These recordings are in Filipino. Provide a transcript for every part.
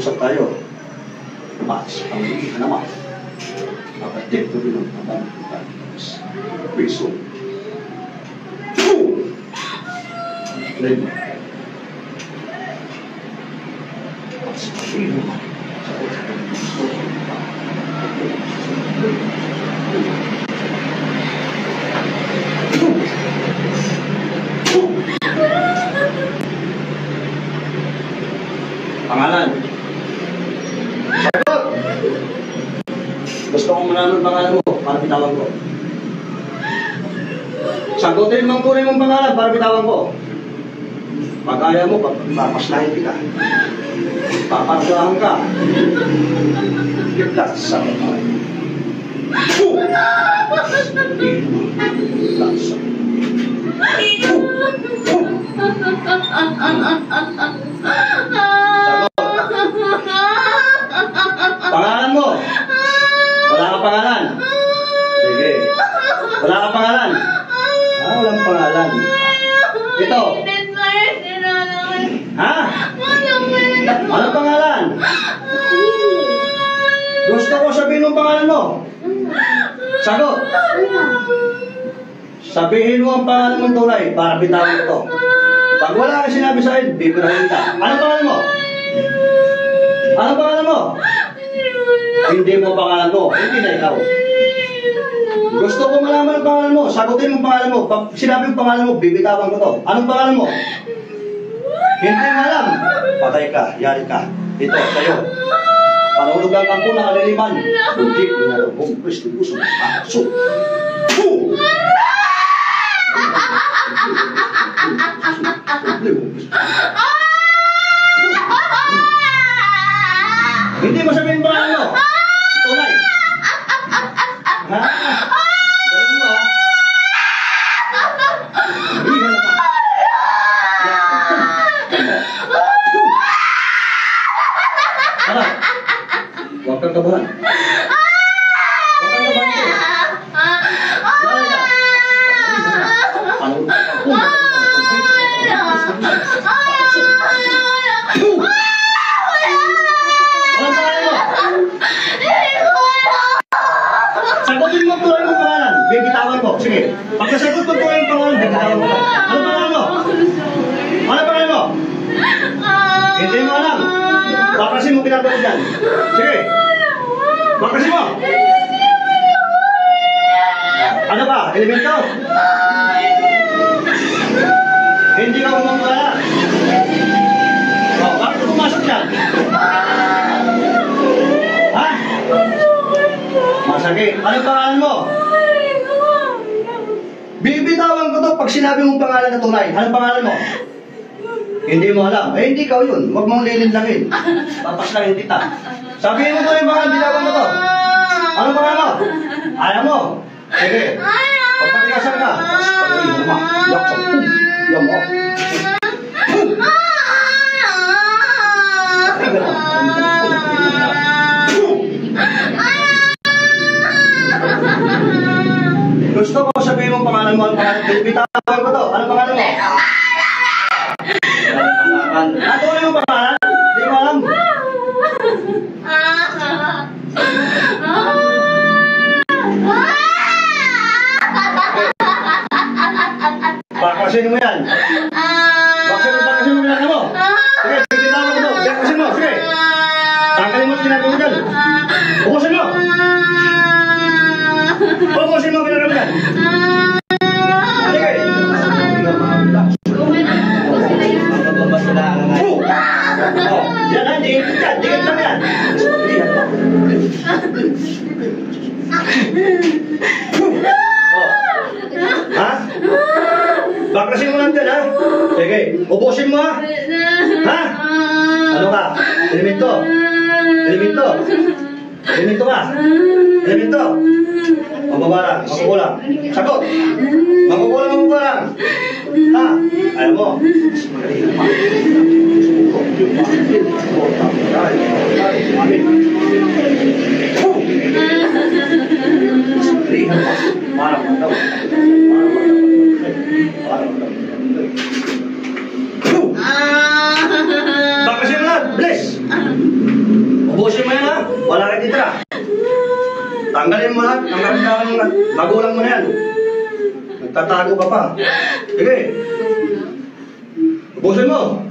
mag-usap tayo. Mas, ang hindi ka naman. Nakadip ko rin ang pamamagitan. Piso. Leg. Mas, sino? Pangalan. Sagot! Gusto kong malaman ang pangalan mo para bitawan ko. Sagutin mong tunay mong pangalan para bitawan ko. Pag ayaw mo, papaslahin kita. Paparlahan ka. Kita sa pangalan. Pangalan mo? Wala kang pangalan? Sige. Wala kang pangalan? Walang pangalan. Ito. Ha? Anong pangalan? Gusto ko sabihin ng pangalan mo. Sagot. Sabihin mo ang pangalan mong tunay para bitawan ito. Pag wala kang sinabi sa akin, bibirahin kita. Anong pangalan mo? Anong pangalan mo? Hindi mo pangalan mo. Hindi na ikaw. Gusto ko malaman ang pangalan mo. Sagutin mo ang pangalan mo. Pag sinabi ang pangalan mo, bibitawan ko to. Anong pangalan mo? Hindi mo alam. Patay ka. Yari ka. Ito, sa'yo. Panulugan ka po ng aliliman. Hindi ko na rin kung Kristi puso. Aso. Hindi mo sabihin ba ano? Tunay. Ha? Galing mo ha? Hindi ka naman. Ano? Huwag kang kabahan. Huwag kang kabahan ko. Galing ka. Ano? Sagutin mo tuloy mong pangalan. Bibitawan ko. Sige. Pagkasagot ko tuloy yung pangalan, bibitawan ko. Ano pangalan mo? Ano pangalan mo? Hindi mo alam. Bakasin mo pinagawa dyan. Sige. Bakasin mo. Ano ba? Elemento? Hindi ka umangkala. Bakit pumasok dyan? Ha? Masakit. Ano pangalan mo? Bibitawan ko to pag sinabi mong pangalan na tunay. Ano pangalan mo? Hindi mo alam. Eh, hindi ikaw yun. Huwag mong lilinlangin. Papaslahin kita. Sabihin mo to yung pangalan, bitawan mo to. Ano pangalan mo? Ayaw mo? Sige. Pagpatigasan ka. Pagpatigasan ka. Yakso. Yan mo. Gusto ko sabihin mong pangalan mo. Ano pangalan? Bitawan ko to. Ano pangalan mo? Ano yung pangalan? Hindi mo alam. Bakasin mo yan. Bakasin mo yan mo. Sige, bitawan ko to. Bakasin mo, sige. Tanggalin mo sinabi mo dyan. Bukusin mo. Bukusin mo pinagawa dyan. Sige. Yan ha, dikit ka. Dikit lang yan. Ha? Bakasin mo lang dyan ha. Sige, ubusin mo ha. Ha? Ano ka? Elemento? Elemento? Elemento ka? Elemento? Mababarang, makukulang. Sagot! Makukulang, makukulang. Ha? Ayaw mo? Bakasin mo lang! Bless! Tara. Tanggalin mo lahat. Tanggalin mo lahat. Magulang mo na yan. Nagtatago ka pa. Sige. Ubusin mo.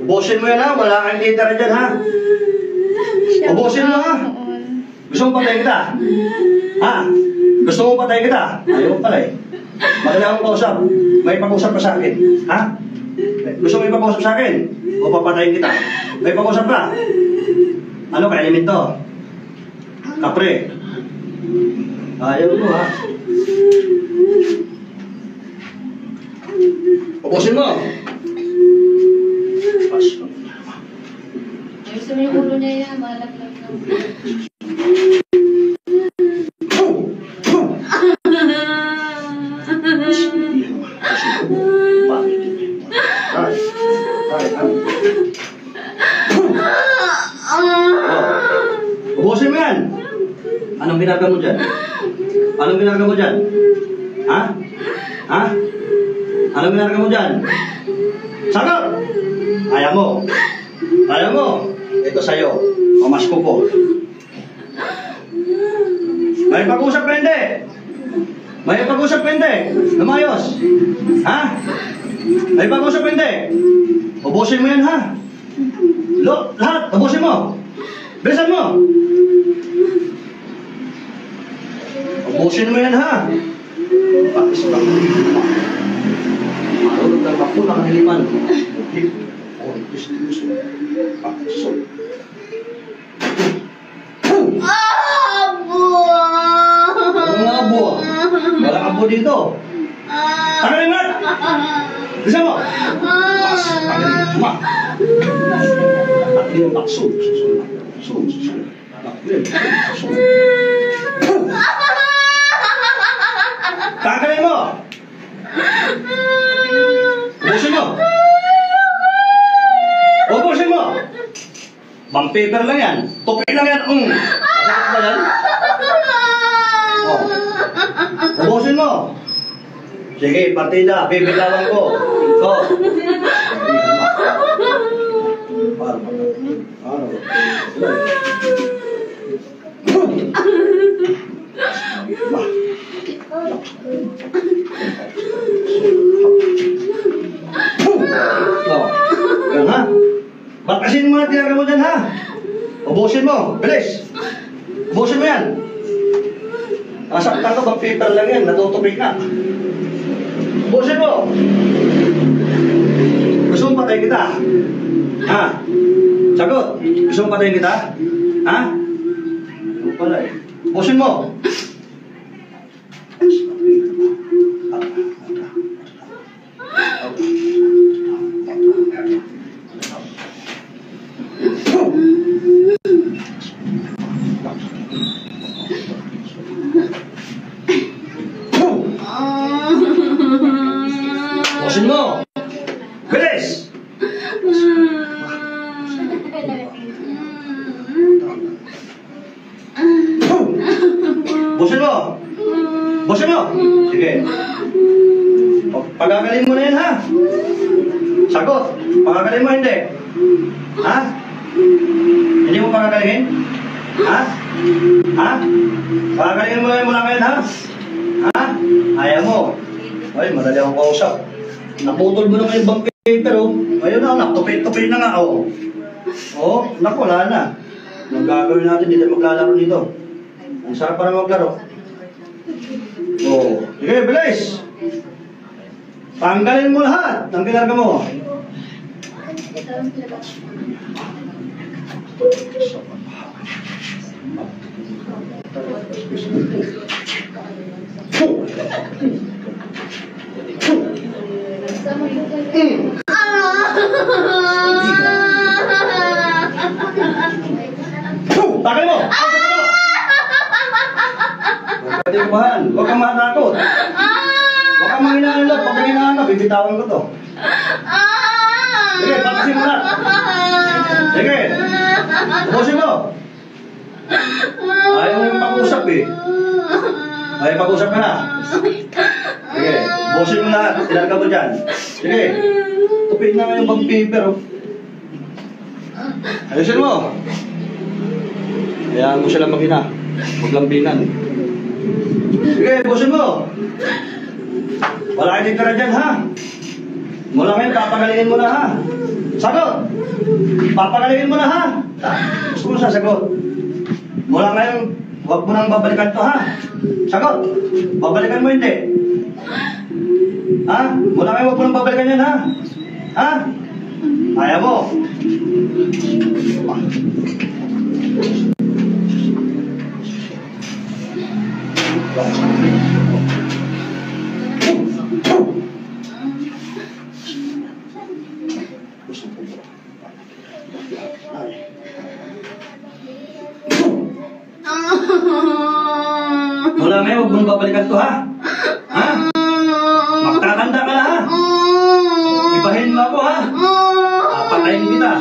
Ubusin mo yan ha. Wala kang titira dyan ha. Ubusin mo ha. Gusto mo patay kita? Ha? Gusto mo patay kita? Ayaw mo pala eh. Madali akong kausap. May pag-usap ka sa akin. Ha? Gusto mo may pag-usap sa akin? O papatayin kita? May pag-usap ka? Ano ka? Element to? Kapre? Ayaw mo ha? Ubusin mo! Gusto mo yung ulo niya yan, malaglag na. Ubusin mo yan! Anong ginagawa mo dyan? Anong ginagawa mo dyan? Ha? Ha? Anong ginagawa mo dyan? Sagot! Ayaw mo! Ayaw mo! Ito sa'yo. Pamasko ko. May pag-usap ka hindi? May pag-usap ka hindi? Lumayos! Ha? May pag-usap ka hindi? Ubusin mo yan ha? Lahat! Ubusin mo! Bilisan mo! Ubusin mo yan ha? Pakis lang. Marunod ng bakto ng hiliman. Oh, gusto. Pakis. Walang abo. Walang abo dito. Tagalin mo! Bilisan mo! Pakis. Tagalin mo. Tagalin mo. Paksun. Tagalin mo! Ubusin mo! Ubusin mo! Bang paper lang yan. Topic lang yan. Masakit ba yan? Oh. Ubusin mo! Sige, partida. Bibitawan ko. Ito. Yan ha. Bakasin mo na tinaga mo dyan ha. Ubusin mo. Bilis. Ubusin mo yan. Nasaktan ko, bang paper lang yan. Natutupik na. Ubusin mo. Gusto mong patayin kita? Ha? Sagot. Gusto mong patayin kita? Ha? Ano pala eh. Ubusin mo. Ubusin mo. Bilis. Busin mo! Busin mo! Sige. Pagagalin mo na yan ha. Sagot. Pagagalin mo hindi. Ha? Hindi mo pagagalin? Ha? Ha? Pagagalin mo na yan mula ngayon ha? Ha? Ayaw mo. Ay, madali akong kausap. Naputol mo naman yung bang paper oh. Ayun na, nakutupit-tupit na nga oh. Oh, naku, wala na. Ang gagawin natin, hindi tayo maglalaro nito. Ang sarap para maglaro. Oh, sige, bilis! Tanggalin mo lahat ng ginagawa mo. Tagal mo! Pwede ko bahan. Huwag kang matakot. Huwag kang manghinaan lang. Pag hinahan ka, bibitawan ko to. Sige, pakasin mo na. Sige. Ubusin mo. Ayaw mo yung pag-usap eh. Ayaw pag-usap ka na. Sige, ubusin mo lahat. Tinarga mo dyan. Sige. Tupin na nga yung bang paper oh. Ayusin mo. Hayaan mo sila makina. Huwag lambingan. Sige, busin mo. Wala kayo tira dyan, ha? Mula ngayon, papagalingin mo na, ha? Sagot! Papagalingin mo na, ha? Gusto mo sasagot. Mula ngayon, huwag mo nang babalikan to, ha? Sagot! Babalikan mo hindi. Ha? Mula ngayon, huwag mo nang babalikan yan, ha? Ha? Ayaw mo. Wala may, huwag mong babalikan to, ha? Ha? Magtatanda ka na, ha? Ibahin mo ako, ha? Papatayin kita.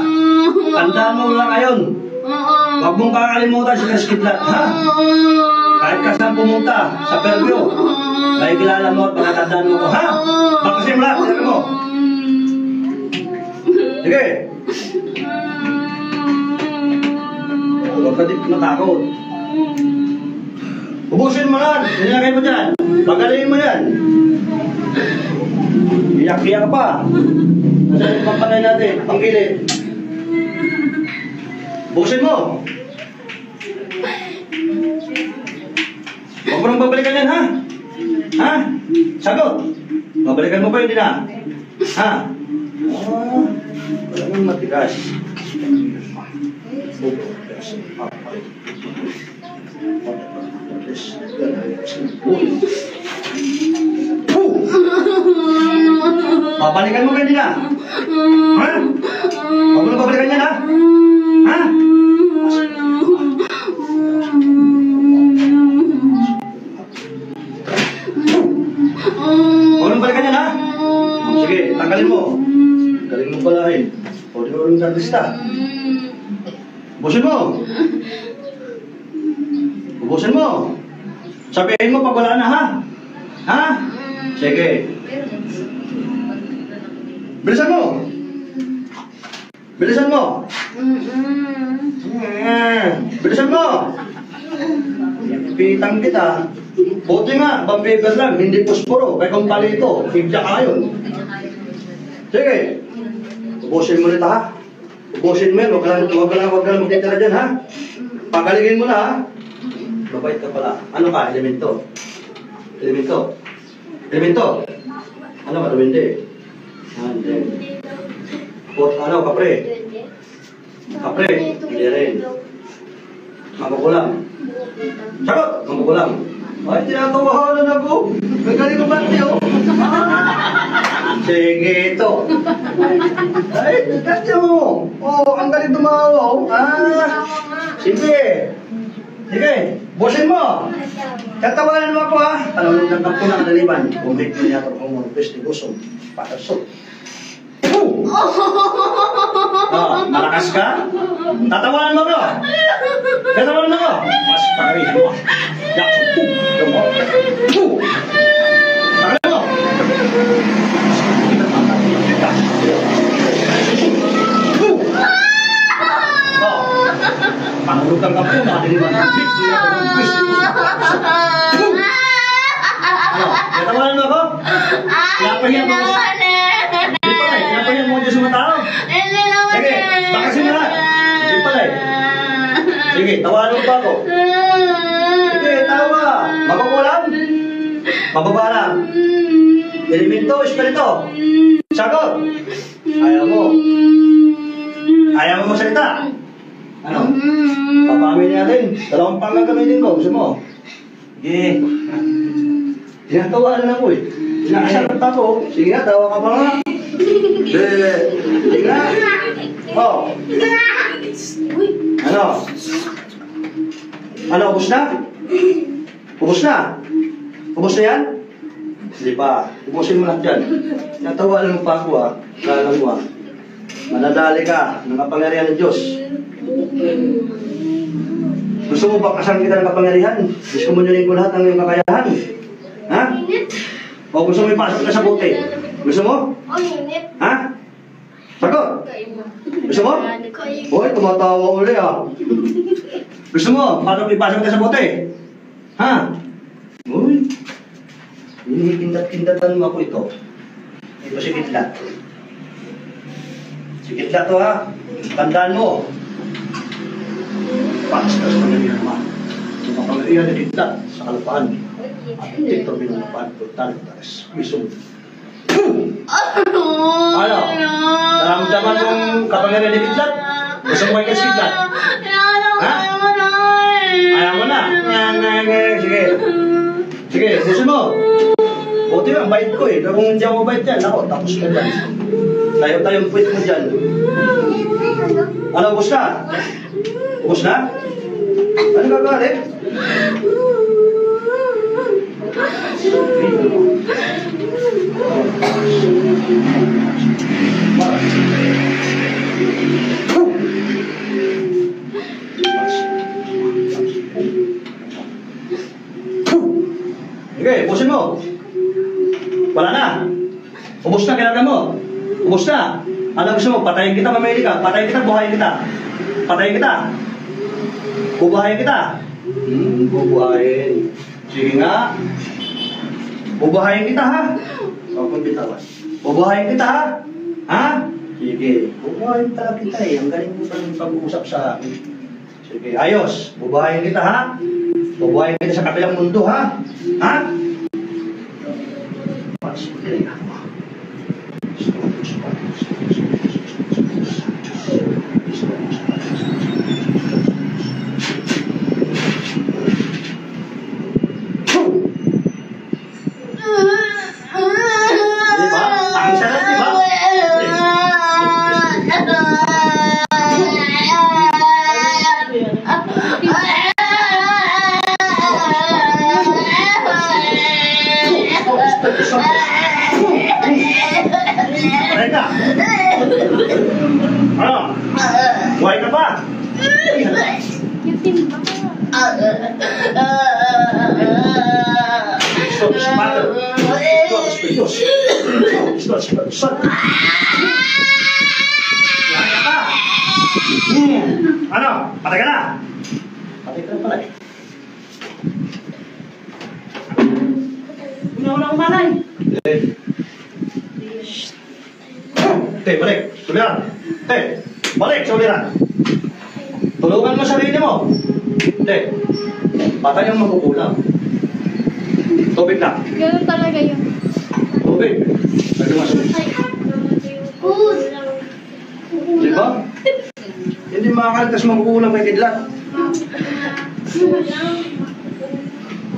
Tandaan mo lang ngayon. Huwag mong kakalimutan si Kaskidlat, ha? Kahit ka saan pumunta, sa Fairview, may kilala mo at pagkatandaan mo ko, ha? Bakasin mo lahat, sabi mo. Sige. Huwag ka dito natakot. Ubusin mo lang, nilagay mo dyan. Pagalingin mo yan. Iyak-iyak pa. Nasaan yung pampatay natin, panggilid. Ubusin mo. Huwag mo nang babalikan yan, ha? Ha? Sagot. Babalikan mo pa yun din, ha? Ha? Wala nang matigas. Babalikan mo ba din, ha? Ha? Huwag mo nang babalikan yan, ha? Ha? Huwag nang balikan yan, ha? Sige, tanggalin mo. Galing mo pala rin. O, di mo rin artista. Ubusin mo. Ubusin mo. Sabihin mo pag wala na, ha? Ha? Sige. Bilisan mo. Bilisan mo. Bilisan mo. Pitang kita. Buti nga, bambiber lang, hindi posporo. Kaya kung palito, ibya ka yun. Sige. Ubusin mo nito, ha? Ubusin mo yun. Huwag ka lang magtitira dyan, ha? Pagalingin mo na, ha? Mabait ka pala. Ano ka? Elemento. Elemento. Elemento. Ano ba? Hindi. Hindi. Ano? Kapre. Kapre. Hindi rin. Makukulang. Sagot! Makukulang. Ay, tinatawahanan ako. Magaling ko bati, oh. Sige, ito. Ay, kasi mo. Oh, ang galing dumawa, oh. Sige. Sige, busin mo. Tatawanan mo ako, ha? Tanong ng kampo ng daliban. Kumik mo niya ito kung mga pwes ni Gusong. Patasok. Malakas ka? Tatawanan mo ako. Tatawanan mo ako. Mas pakarin mo. Yakso. Pakarin mo. Panulog ang kampo ng daliban. Kumik mo niya ito kung pwes ni Gusong. Tatawanan mo ako? Pinapahiyan mo. Pinapahiyan mo dyan sa mga tao. Sige, bakasin na lang. Sige pala eh. Sige, tawanan mo pa ako. Sige, tawa. Makukulang. Mababa lang. Elemento, espirito. Sagot. Ayaw mo. Ayaw mo magsalita. Ano? Papamili natin. Dalawang panggang gamitin ko. Gusto mo? Sige. Tinatawanan ako eh. Sinakasagot ako. Sige nga, tawa ka pa nga. Sige nga. Oh. Ano? Ano, ubos na? Ubos na? Ubos na yan? Hindi pa. Ubusin mo lang dyan. Tinatawanan mo pa ako, ha? Kalang mo, ha? Manadali ka ng kapangyarihan ng Diyos. Gusto mo ba kasama kita ng kapangyarihan? Gusto mo nilin ko lahat ng iyong kakayahan? Ha? O gusto mo ipasok ka sa bote? Gusto mo? Ha? Sagot! Gusto mo? Hoy, tumatawa uli ah. Gusto mo? Ipasok ka sa bote? Ha? Uy. Hinihindat-hindatan mo ako ito. Ito si Kitlat. Si Kitlat to ha. Tandaan mo. Pastas mo na niya naman. Makapangyarihan ni Kitlat sa kalupaan. At ito binunapaan ko talas. Wisong. Ano? Naramdaman mong kapangyarihan ni Kitlat? Gusto mo kayo si Kitlat? Ha? Ayaw mo na? Sige. Sige, gusto mo? Buti nga, bait ko eh. Kung hindi ako bait yan, ako, tapos ka dyan. Tayo-tayong puwit mo dyan. Ano, ubos na? Ubos na? Ano gagawin? Sige, ubusin mo. Wala na. Ubus na, kailangan mo. Ubus na. Ano gusto mo? Patayin kita, mamili ka. Patayin kita, buhayin kita. Patayin kita. Bubuhayin kita. Bubuhayin. Sige nga. Bubuhayin kita, ha? Huwag kong bitawan. Bubuhayin kita, ha? Ha? Sige. Bubuhayin talaga kita eh. Ang galing mo pa ng pag-uusap sa akin. Sige, ayos. Bubuhayin kita, ha? Bubuhayin kita sa kabilang mundo, ha? Ha? Diba? Ang sarap, diba? Reka! Ano? Buhay ka pa? Ano? Patay ka na? Patay ka na pala eh. Wala akong malay. Balik. Suliran. Balik sa uliran. Tulungan mo sarili mo. Patay ang makukulang. Tubig na. Ganun talaga yun. Tubig. Lagi masuk. Diba? Hindi makakaligtas makukulang may kidlat.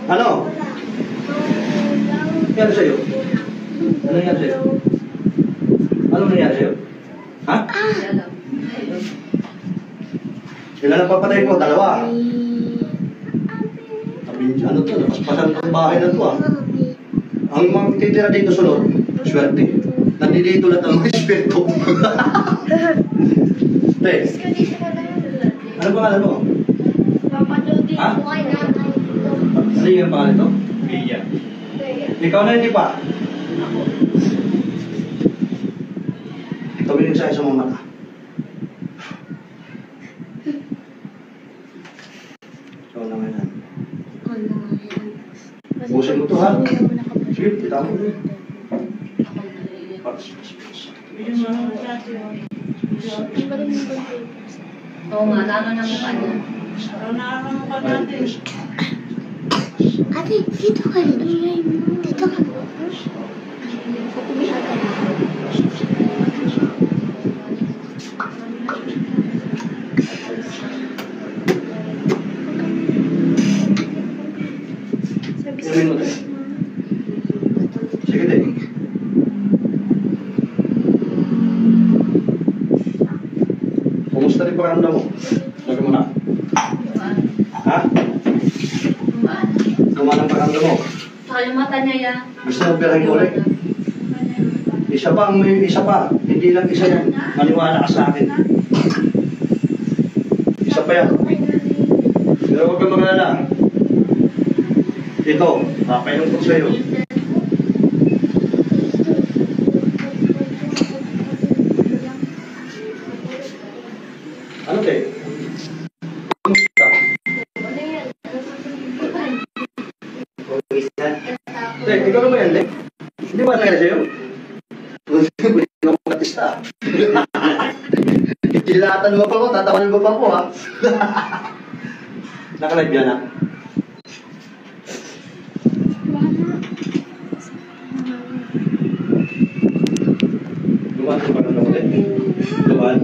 Ano? Ano sa'yo? Ano nangyari sa'yo? Ano nangyari sa'yo? Ha? Ilan ang papatay ko? Dalawa. Ano to? Napaspasan ng bahay na to ah. Ang mga titira dito sunod, swerte. Nandito lahat ang mga espiritu. Ano pangalan mo? Ha? Ano yung pangalan ito? Mia. Ikaw na hindi pa? Ako. Tumingin sa'yo sa mga mata. Ikaw naman yan. Busin mo to ha? Sige, kita mo. Oo nga, lalo na mukha niya. Ate, dito ka rin. Dito ka. Inumin mo tayo. Sige tayo. Kumusta rin pakiramdam mo? Lagi mo na. Ha? Gumanang pakiramdam mo? Saka yung mata niya yan. Gusto mo pirahin ulit? Isa pa, may isa pa. Hindi lang isa yan. Maniwala ka sa akin. Isa pa yan. Pero huwag kang mag-alala. Ito, papainom ko sa'yo. Kumusta? Ikaw na ba yan, Lek? Hindi ba nangyari sa'yo? Hindi ako katista. Kilatan mo pa ko, tatawanin mo pa ko, ha? Nakalive yan, ha? Luwan ko pa na ulit. Luwan.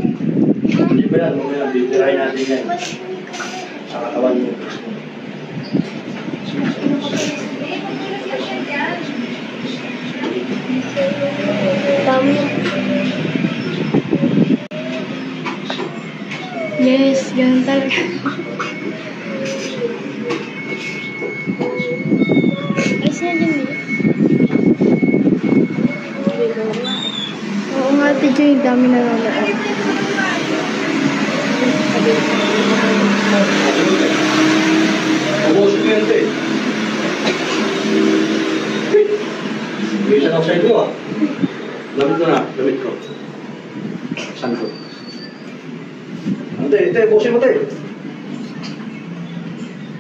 Hindi ba yan? Mamaya, bibirahin natin yan. Sa katawan mo. Yes, ganun talaga. Ay, sila din eh. Oo nga, Tidjo, yung dami na nanonood. Ubusin mo yan ito eh. May isang ako sa ito ah. Lamit ko na, lamit ko. Saan ko? Ante, ubusin mo ito eh.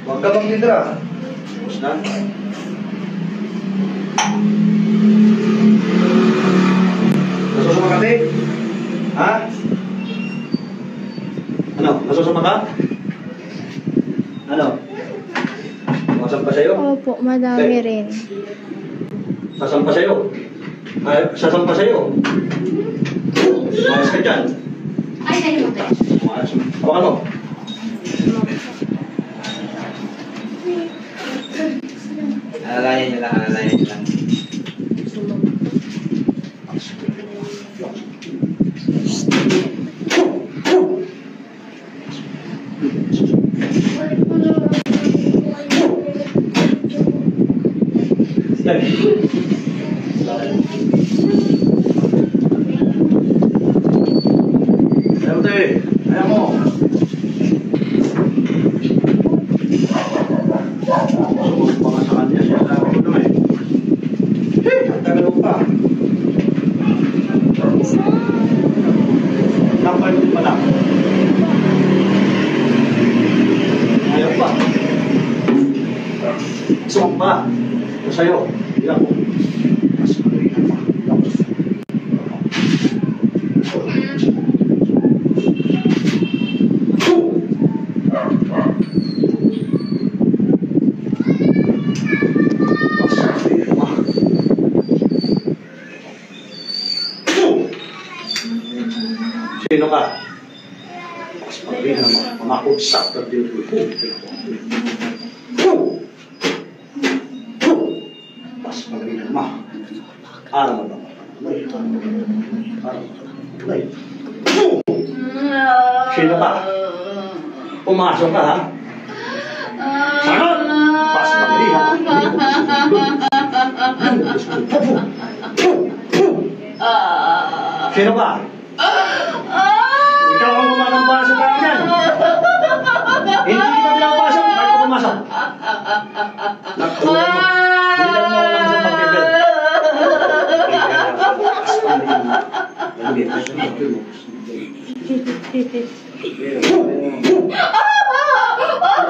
Huwag ka magtindra. Ubus na. Nasusama ka, te? Ha? Ano? Nasusama ka? Ano? Masampa sa'yo? Opo, madami rin. Sasampa sa'yo? Ay, sasampa sa'yo? Umayos ka dyan. Ay, nahilo tayo. Umayos. Hawakan mo. Alalayan niyo lang, alalayan niyo lang. Ayaw mo tayo. Ayaw mo. Sumunod pa nga sa kanya. Siya sabi ko naman eh. Ang tagal mo pa. Nakapal din pala. Ayaw pa. Sumang pa. Ito sa'yo. Ilang mo. Mas magiging pa. Sino ka? Mas pagrihan mo, mamakugsak at dinutupo. Mas pagrihan mo. Araw mo ba? Araw mo. Sino ka? Pumasok ka, ha? Sagot! Mas pagrihan mo. Sino ka? Ikaw ang gumagambala sa tao yan. Hindi kita pinapasok, bakit ka pumasok? Nakuha mo. Bulitan mo lang sa pagkibel.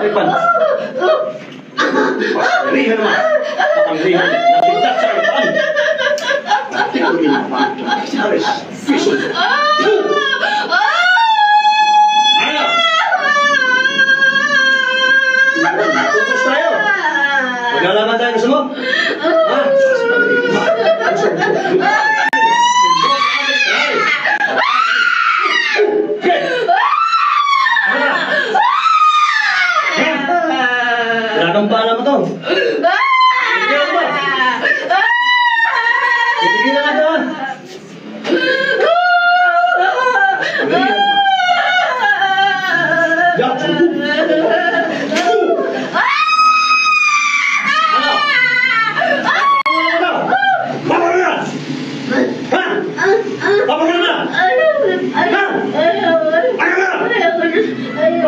Ipan. Pagrihan naman. Pagrihan. Nabitak sa ipan. Tikunin mo pa. Aris. Fiso. Tutos tayo. Maglalaban tayo, gusto mo? Ha? Pinagambala mo to. Tigilan mo ba? Tigilan ka doon.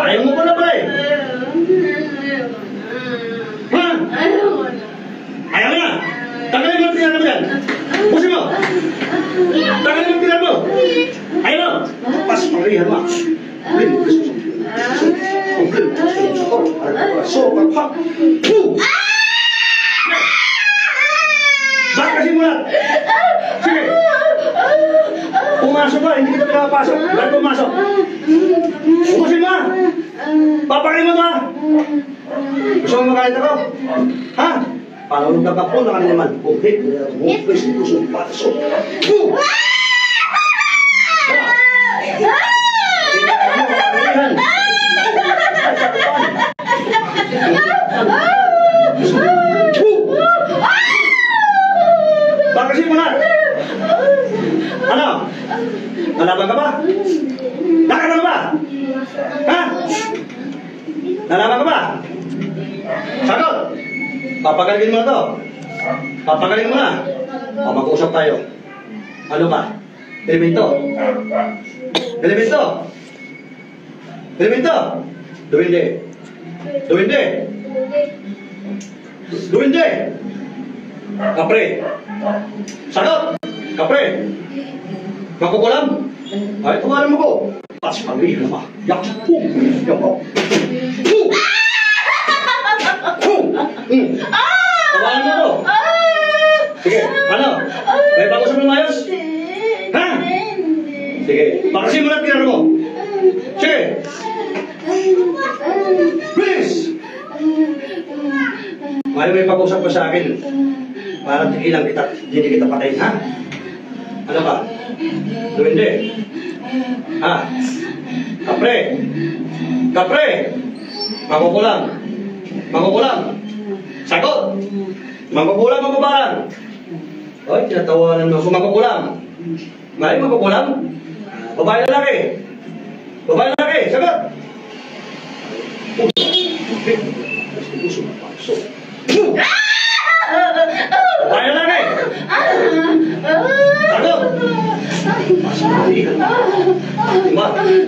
Ayaw mo pa na pala eh. Ha? Ayaw na. Tagalin mo ang tinan mo yan. Pusin mo. Tagalin mo ang tinan mo. Ayaw na. Pas parihan mo. Fuck! Bakasin mo na! Sige! Pumasok ka, hindi kita pinapasok. Bakit pumasok? Pumasin mo! Papakain mo to ha! Gusto mo magalit ako? Ha? Palawag ka pa po, naman. Okay, pwes dito sa pasok. Bakasin mo na! Ano? Nalaban ka ba? Nakaroon ka ba? Ha? Nalaban ka ba? Sagot! Papagalin mo na to. Papagalin mo na. O, mag-usap tayo. Ano ka? Elemento. Elemento. Elemento. Duwinde. Duwinde. Duwinde. Kapre. Sagot. Kapre. Magkukulam. Ay, tumalan mo ko. Pas pag-ihi na ba? Yak. Pum. Yak. Pum. Tawalan mo ko. Sige, ano? May pag-usap ng mayos? Ha? Sige, bakasin mo na tinaro mo. Sige. Bilis! May pag-usap pa sa akin. Para tigilan kita, hindi kita patayin, ha? Ano ka? Duwinde. Ha? Kapre. Kapre. Makukulang. Makukulang. Sagot. Makukulang, makukulang. Oy, tinatawanan mo. Makukulang. May makukulang? Babae lalaki. Babae lalaki. Sagot. Babae lalaki. Sagot.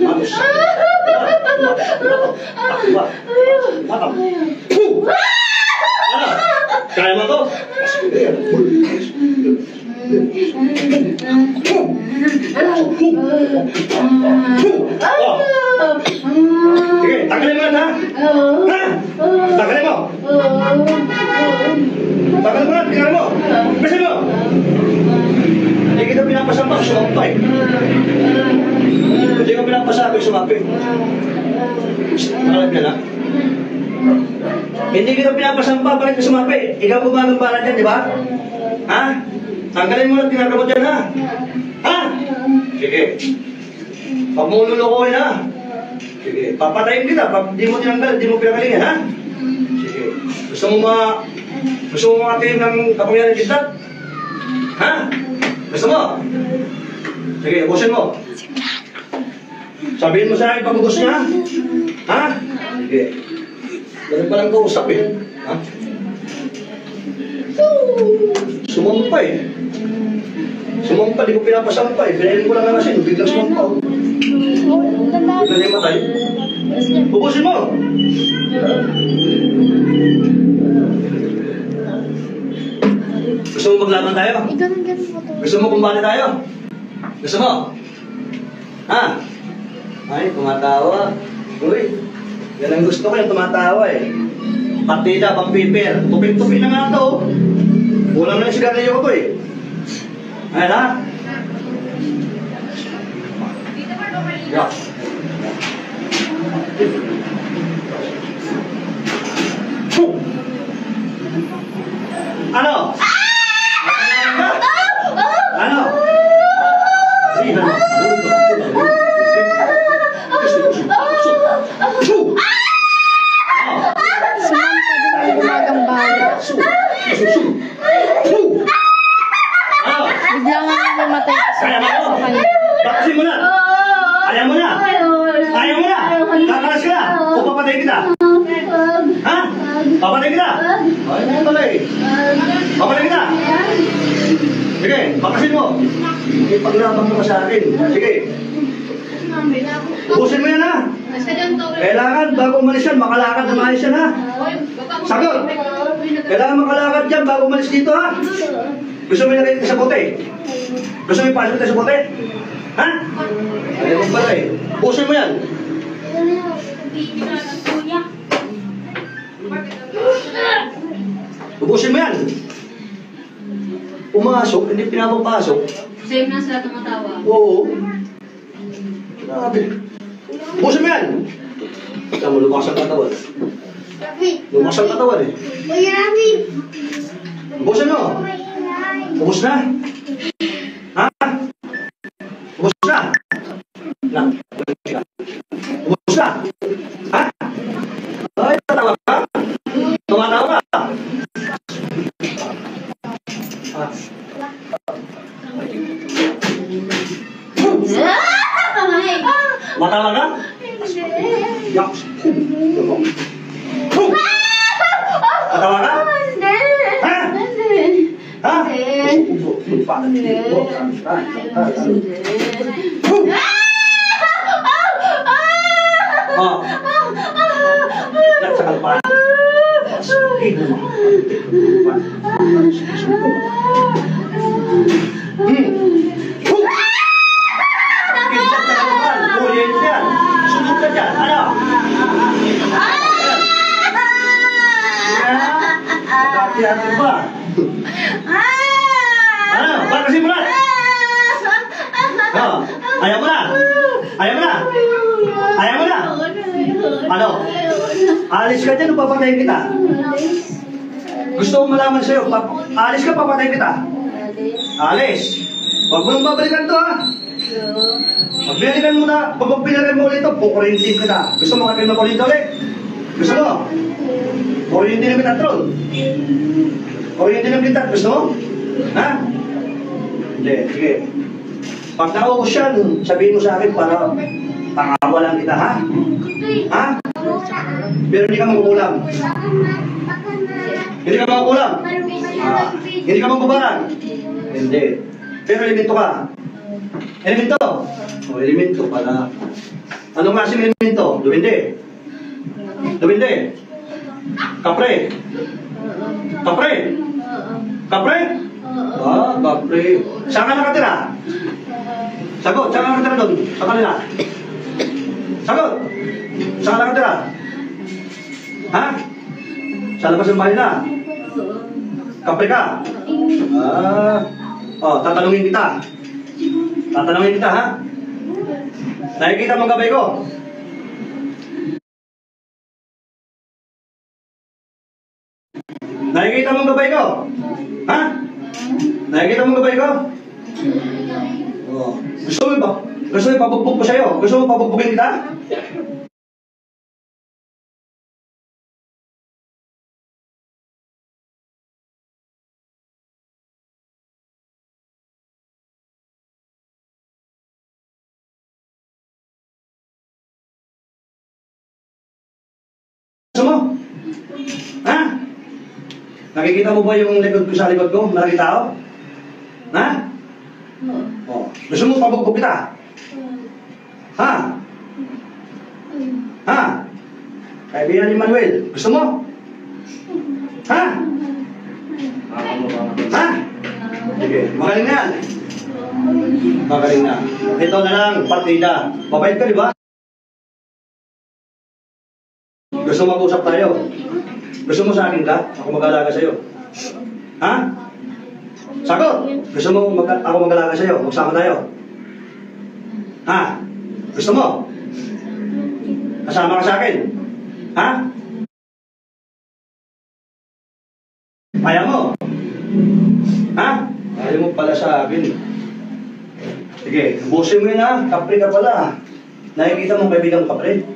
Matus. Matap. Ano? Kaya mo to? Sige, tanggalin mo na ha? Ha? Tanggalin mo. Tanggalin mo na, tingnan mo. Bisin mo. Hindi kita pinapasampak, sumampay. Hindi ko pinapasabi, sumampay. Nakalap ka na? Hindi kita pinapasampa, bakit ka sumapi? Ikaw bumagang balat yan, di ba? Ha? Tanggalin mo na, tinarga mo dyan, ha? Ha? Sige. Pag mo lulukuhin, ha? Sige. Papatayin kita, pag di mo tinanggal, di mo pinagalingan, ha? Sige. Gusto mo makatingin ng kapangyarihan ng kita? Ha? Gusto mo? Sige, ubusin mo. Sabihin mo sa akin pag ubus niya, ha? Sige. Ganun palang kausap eh. Ha? Sumampay. Sumampay, di ko pinapasampay. Pinailin ko lang ang asin, biglang sumampaw. Biglang niya matay. Ubusin mo! Gusto mo maglaban tayo? Gusto mo kumbate tayo? Gusto mo? Ha? Ay, tumatawa. Uy. Yan ang gusto ko, yung tumatawa eh. Partida, pang-paper. Tupin-tupin na nga ito. Kulang na yung sigarilyo ko to eh. Ayan ha? Yeah. Ano? Ano? Bigla nga namatay sa kanya. Bakasin mo na! Ayaw mo na! Ayaw mo na! Kakalas ka na! O papatay kita! Ha? Papatay kita! Ay, ano pala eh? Papatay kita! Sige, bakasin mo! May paglabang naman sa akin. Sige. Ubusin mo yan ha! Kailangan bago umalis yan, makalakad na maayos yan ha! Sagot! Kailangan makalakad yan bago umalis dito ha! Gusto mo ilagay ka sa bote? Gusto mo ipasok ka sa bote? Ha? Ayaw mo pala eh. Ubusin mo yan! Ubusin mo yan. Pumasok, hindi pinapapasok. Same na sila tumatawa. Oo. Grabe. Ubusin mo yan. Ikaw mo, lumakas ang katawan. Lumakas ang katawan eh. Ubusin mo. Ubus na. Ha? Ubus na. Ubus na. Ha? Ay, tatawa ka? Tumatawa ka? Ah. Matawa ka? Yak. Matawa ka? Ha? Ha? Oh. Sakal pa. Sunod ka dyan. Ano? Hati-hati ba? Ano? Bakit kasi mulat? Oh, ayaw mo na? Ayaw mo na? Ayaw mo na? Ano? Alis ka dyan o papatayin kita? Gusto ko malaman sa'yo. Alis ka, papatayin kita? Alis. Huwag mo nang babalikan to, ha? Magbalikan mo na. Pag magbalikan mo ulit ito, pukurintin kita. Gusto mo kami makurintin ulit? Gusto mo? Kurintin na kita, troll. Kurintin na kita. Gusto mo? Ha? Hindi, sige. Pag naubos yan, sabihin mo sa akin para pangawalan kita, ha? Ha? Pero hindi ka makukulam. Hindi ka makukulam. Hindi ka magbabarang. Hindi. Pero elemento ka. Elemento. O, elemento pala. Anong klaseng elemento? Dumindi. Dumindi. Kapre. Kapre. Kapre? Ah, kapre. Saan ka nakatira? Sagot. Saan ka nakatira doon? Sa kanila. Sagot. Saan ka nakatira? Ha? Sa labas ng bahay na? Kapre ka? Ah. Oh, tatanungin kita. Tatanungin kita, ha? Nakikita mo ang gabay ko? Nakikita mo ang gabay ko? Ha? Nakikita mo ang gabay ko? Oh. Gusto mo ba? Gusto mo ipabugbog ko sa'yo? Gusto mo pabugbogin kita? Gusto mo? Ha? Nakikita mo ba yung likod ko sa likod ko? Nakikita ko? Ha? Oh. Gusto mo pabugbog kita? Ha? Ha? Kaibigan ni Manuel, gusto mo? Ha? Ha? Sige, magaling na yan. Magaling na. Ito na lang, partida. Mabait ka, di ba? Gusto mo mag-usap tayo? Gusto mo sa akin ka? Ako mag-alaga sa'yo. Ha? Sagot! Gusto mo ako mag-alaga sa'yo? Magsama tayo? Ha? Gusto mo? Kasama ka sa akin? Ha? Ayaw mo? Ha? Ayaw mo pala sa akin. Sige, busin mo yun, ha? Kapre ka pala. Nakikita mo kaibigan kapre?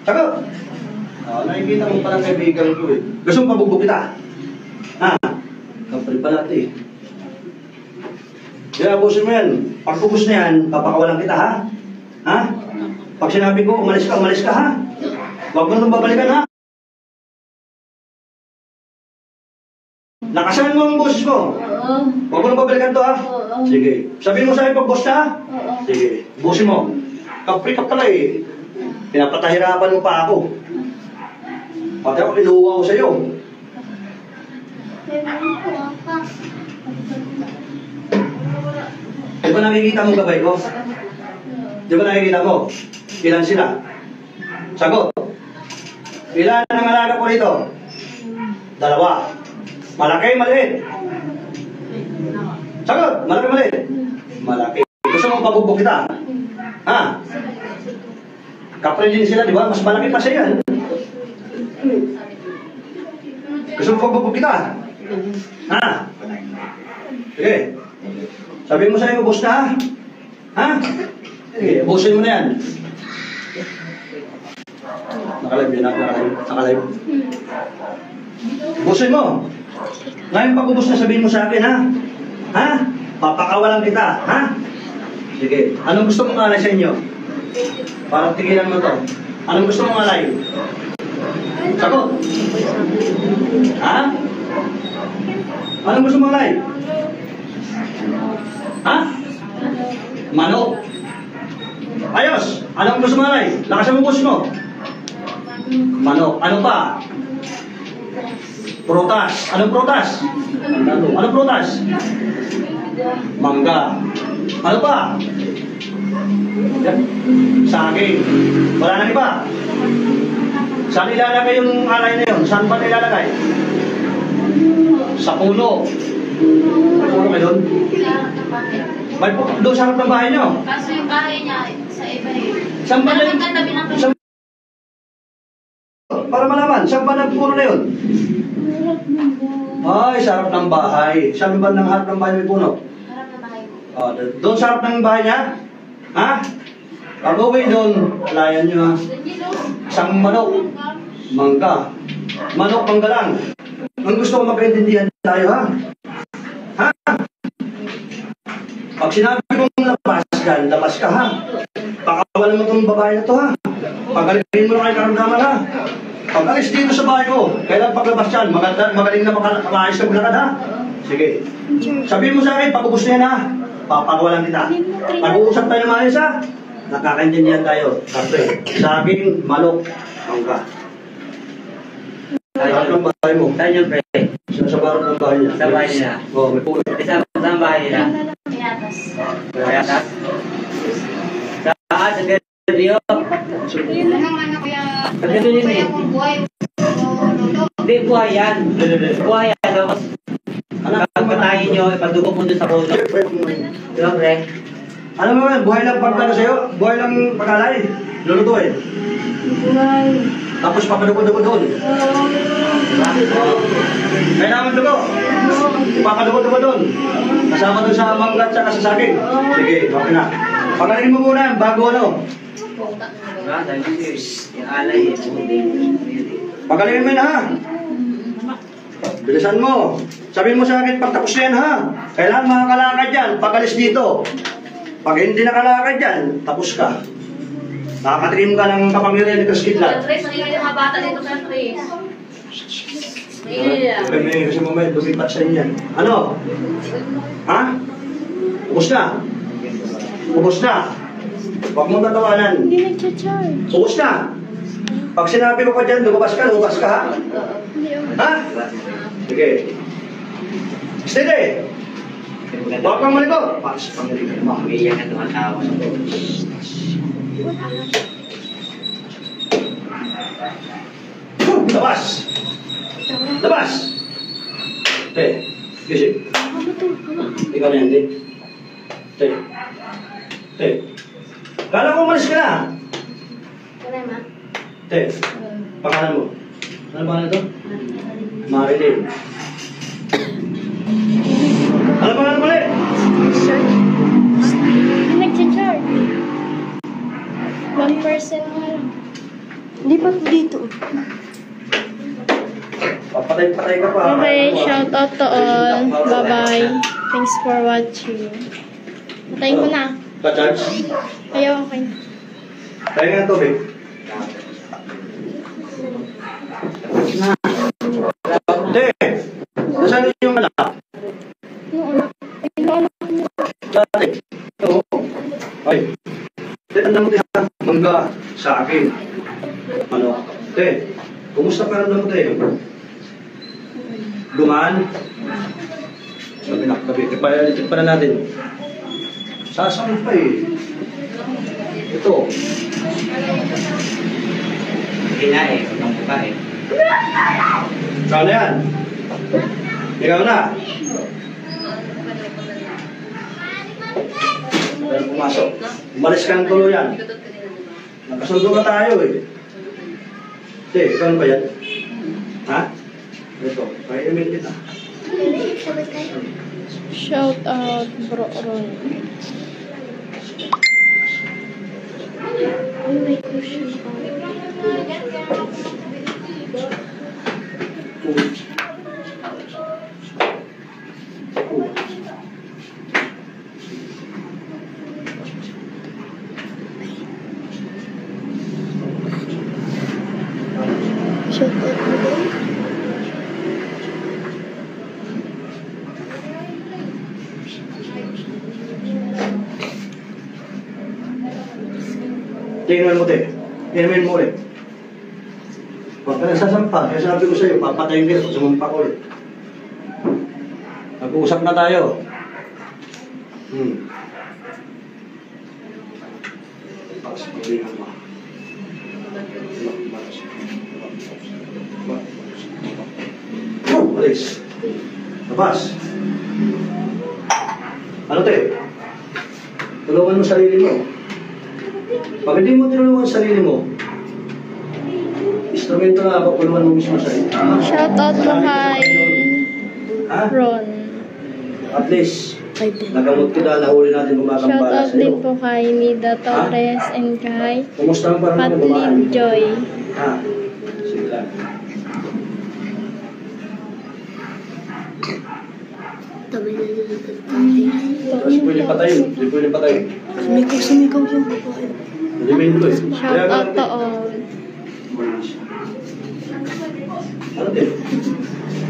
Sagot! Nakikita mo palang kaibigan ko eh. Gusto mo pabugbog kita? Ha? Kapre pala ito eh. Kaya busin mo yan. Pag pubos na yan, papakawalan kita, ha? Ha? Pag sinabi ko, umalis ka, ha? Huwag mo nang babalikan, ha? Nakasahan mo ang boses mo. Huwag mo nang babalikan to, ha? Sige. Sabihin mo sa akin pag boss na, ha? Sige. Busin mo. Kapre ka pala eh. Pinapatahirapan mo pa ako. Pati ako iluwa ko sa'yo. Di ba nakikita mo gabay ko? Di ba nakikita mo? Ilan sila? Sagot. Ilan ang alaga ko rito? 2. Malaki, maliit. Sagot, malaki, maliit. Malaki. Gusto mo pabubog kita? Ha? Kapre din sila, di ba? Mas malaki pa siya yan. Gusto mo pabubog kita? Ha? Sige. Sabihin mo sa'yo, ubos na ha? Ha? Sige, ubusin mo na yan. Nakalive yun, nakalive. Ubusin mo. Ngayon pag ubos na, sabihin mo sa akin ha? Ha? Papakawalan kita, ha? Sige. Anong gusto mong alay sa inyo? Parang tigilan mo to. Anong gusto mong alay? Sagot. Ha? Anong gusto mong alay? Ha? Manok. Ayos. Anong gusto mong alay? Lakasan mo bus mo. Manok. Ano pa? Prutas. Anong prutas? Anong prutas? Mangga. Ano pa? Saging. Wala na iba. Saan ilalagay yung alay na yun? Saan ba nilalagay? Sa puno. May puno kayo doon? May puno doon sa harap ng bahay nyo? Kaso yung bahay niya sa iba eh. Saan ba Pero na magkatabi lang kami. para malaman, saan ba nagpuno na yun? Ay, sa harap ng bahay. Saan ba ng harap ng bahay may puno? Harap na bahay ko. Oh, doon sa harap ng bahay niya? Ha? Pag-uwi doon, alayan nyo ha. Isang manok. Mangga. Manok, mangga lang. Ang gusto ko magkaintindihan tayo ha? Ha? Pag sinabi kong labas dyan, labas ka ha? Pakawalan mo itong babae na to ha? Pagaling mo na kayo karamdaman ha? Pag alis dito sa bahay ko, kailan paglabas dyan, magaling na makaayos ng bulakad ha? Sige. Sabihin mo sa akin, pag-ubos na yan ha? Papakawalan kita. Pag-uusap tayo ng maayos ha? Nakakaintindihan tayo. Kapre, saging, manok, mangga. Saan ang bahay mo? Saan yung pre? Sa barang ng bahay niya. Sa bahay nila? Oo, may puno. Saan bahay nila? Piyatas. Kayatas? Saan? Sa Gerdio? Yun naman ako yung... Sa Gerdio yun eh. Kung buhay luto. Hindi, buhay yan. Buhay yan. Tapos, pagpatayin nyo, ipadugo mo doon sa puno. Di ba, pre? Alam mo ba, buhay lang pagkano sa'yo? Buhay lang pagkalay. Lulutuin. Tapos papadugo-dugo doon. Kailangan dugo. Papadugo-dugo doon. Kasama doon sa mangga at saka sa saging. Sige, okay na. Pagalingin mo muna bago ano. Diba? Sabi ko, yung alay eh. Pagalingin mo na ha. Bilisan mo. Sabihin mo sa akin, pagtapos na yan ha. Kailangan makakalakad yan. Pagalis dito. Pag hindi nakalakad yan, tapos ka. Nakakatrim ka ng kapangyarihan ni Kaskidlat. Tres, nangyayari yung mga bata dito sa Tres. Yeah. May kasi mo may lumipat sa inyo yan. Ano? Ha? Ubus na? Ubus na? Huwag mong tatawanan. Hindi nag-charge. Ubus na? Pag sinabi ko pa dyan, lumabas ka ha? Ha? Sige. Steady! Huwag kang malikot! Pasok kang malikot. Umiiyak na tumatawa. Labas! Labas! Te, gising. Ikaw na yan, Te. Te. Te. Kala ko umalis ka na. Kanay ma? Te, pangalan mo. Ano pangalan ito? Marilyn. Ano pangalan mo ulit? Hindi nag-charge. 1% nga lang. Hindi pa dito. Papatay-patay ka pa. Okay, shout out to all. Bye-bye. Thanks for watching. Patayin ko na. Pa-charge? Ayaw, okay. Tayo nga ito, babe. Te, nasaan yung anak? Yung anak mo. Dati. Oo. Ay. Te, tanda mo tayo. Mangga. Sa akin. Ano? Te, kumusta ka rin mo tayo? Dumaan? Sabi na, kapit pa na natin. Sasakit pa eh. Ito. Hindi na eh. Ang buka eh. Saan na yan? Ikaw na. Pero pumasok. Umalis ka ng tuluyan. Nakasundo ka tayo eh. Hindi, ikaw ba yan? Ha? Ito, kaya email kita. Shout out, Bro Ron. Ay, may question pa. Shout out mo din. Tingnan mo, te. Tingnan mo ulit. Huwag ka nagsasampa. Kaya sabi ko sa'yo, papatayin kita. Sumumpa ko ulit. Nag-uusap na tayo. Alis. Labas. Ano, te? Tulungan mo sarili mo. Pag hindi mo tinulungan sa sarili mo, instrumento na ako, tulungan mo mismo sa sarili. Shout out po kay Ha? Ron. At least, nagamot kita, nahuli natin Shout kumakambala out sa din iyo. po kay Nida Torres and kay Kumusta ang parang Patlin Joy. Ha? Sige lang. Tapos pwede patayin. Hindi pwede patayin. Sumikaw yung babae. Nalimin ko eh. Shout out to all. Ano, te?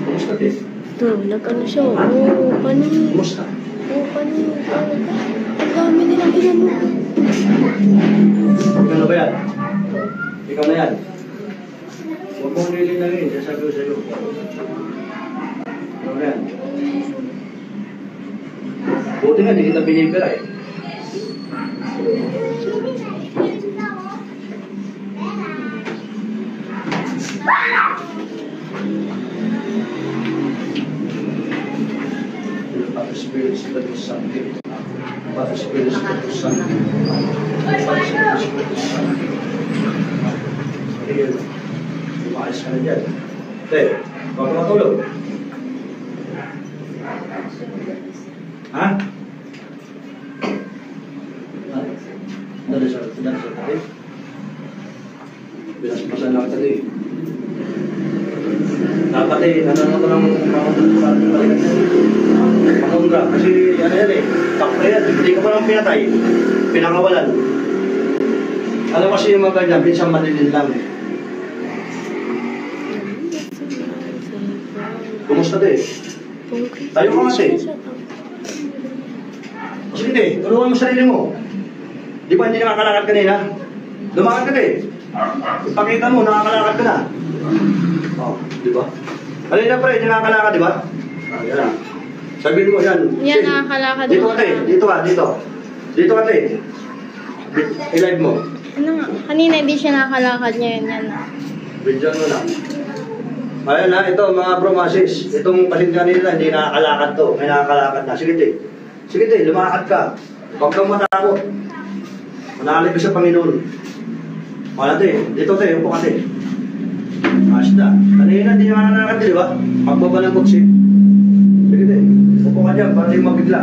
Kumusta, te? Ito, nag-ano siya. Oo, panin. Kumusta? Oo, panin. Ang dami nilang ginano. Ano ba yan? Ikaw na yan. Huwag mong nililangin. Sasabi ko sa'yo. Ano ba yan? Buti nga, di kita binibira eh. Father Spirit, that was something. Father Spirit, that was something. Father Spirit, that was something. Ayun. Umayos ka na dyan. Te, huwag ka matulog. Ha? Dali sa tabi. Binasmasan lang tali. Dapat eh, nanonood ko ng Manundra. Kasi ano yan eh, takpa yan. Hindi ka pa lang pinatay. Pinakawalan. Alam kasi yung mga ganyan, minsan malilin lang eh. Kumusta din? Tayo ka kasi. Kasi hindi, tulungan mo sarili mo. Di ba hindi nakakalakad kanina? Lumakad ka din. Ipakita mo, nakakalakad ka na. Oh, di ba? Kanina pre, hindi nakakalakad, di ba? Yan. Sabihin mo yan. Yan, nakakalakad dito mo ka tayo, dito ka, dito. Dito ka tayo. I-live mo. Ano nga? Kanina hindi siya nakakalakad ngayon. Yan na. Bidyan mo na. Ayan na, ito mga bromasis. Itong pasin kanina, hindi nakakalakad to. May nakakalakad na. Sige tayo. Sige tayo, lumakad ka. Huwag kang matakot. Manalig ka sa Panginoon. Wala tayo. Dito tayo, upo ka tayo. Asda. Kanina, hindi naman nakakalakad, di ba? Pagbaba ng kutsi. Sige tayo. Upo ka dyan, para di mabigla.